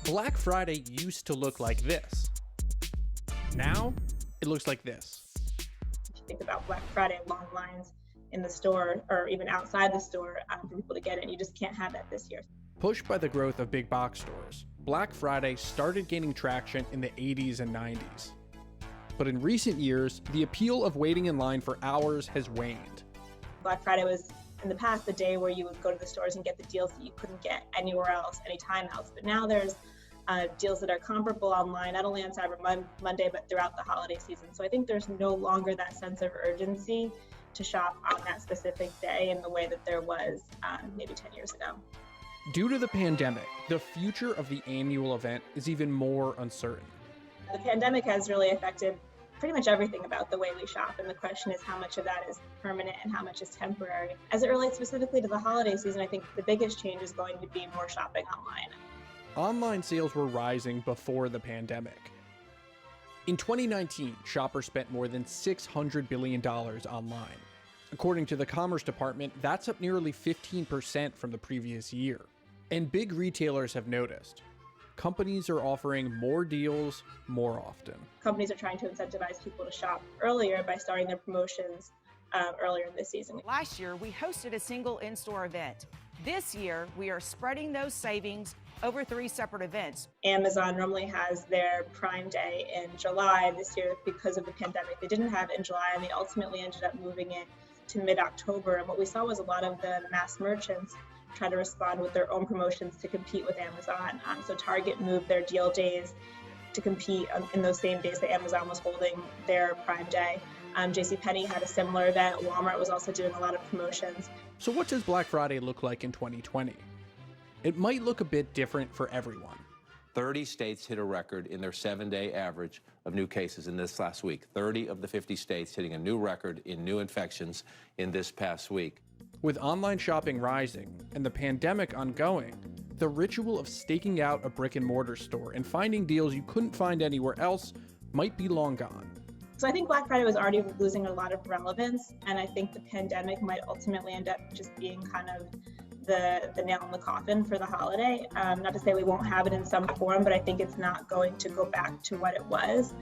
Black Friday used to look like this. Now, it looks like this. If you think about Black Friday, long lines in the store or even outside the store for people to get it. You just can't have that this year. Pushed by the growth of big box stores, Black Friday started gaining traction in the 80s and 90s. But in recent years, the appeal of waiting in line for hours has waned. Black Friday was, in the past, the day where you would go to the stores and get the deals that you couldn't get anywhere else, anytime else. But now there's deals that are comparable online, not only on Cyber Monday, but throughout the holiday season. So I think there's no longer that sense of urgency to shop on that specific day in the way that there was maybe 10 years ago. Due to the pandemic, the future of the annual event is even more uncertain. The pandemic has really affected pretty much everything about the way we shop, and the question is how much of that is permanent and how much is temporary. As it relates specifically to the holiday season, I think the biggest change is going to be more shopping online. Online sales were rising before the pandemic. In 2019, shoppers spent more than $600 billion online. According to the Commerce Department, that's up nearly 15% from the previous year. And big retailers have noticed. Companies are offering more deals more often. Companies are trying to incentivize people to shop earlier by starting their promotions earlier in the season. Last year, we hosted a single in-store event. This year, we are spreading those savings over 3 separate events. Amazon normally has their Prime Day in July. This year, because of the pandemic, they didn't have it in July, and they ultimately ended up moving it to mid-October. And what we saw was a lot of the mass merchants try to respond with their own promotions to compete with Amazon. So Target moved their deal days to compete in those same days that Amazon was holding their Prime Day. JCPenney had a similar event. Walmart was also doing a lot of promotions. So what does Black Friday look like in 2020? It might look a bit different for everyone. 30 states hit a record in their 7-day average of new cases in this last week. 30 of the 50 states hitting a new record in new infections in this past week. With online shopping rising and the pandemic ongoing, the ritual of staking out a brick and mortar store and finding deals you couldn't find anywhere else might be long gone. So I think Black Friday was already losing a lot of relevance, and I think the pandemic might ultimately end up just being kind of the nail in the coffin for the holiday. Not to say we won't have it in some form, but I think it's not going to go back to what it was.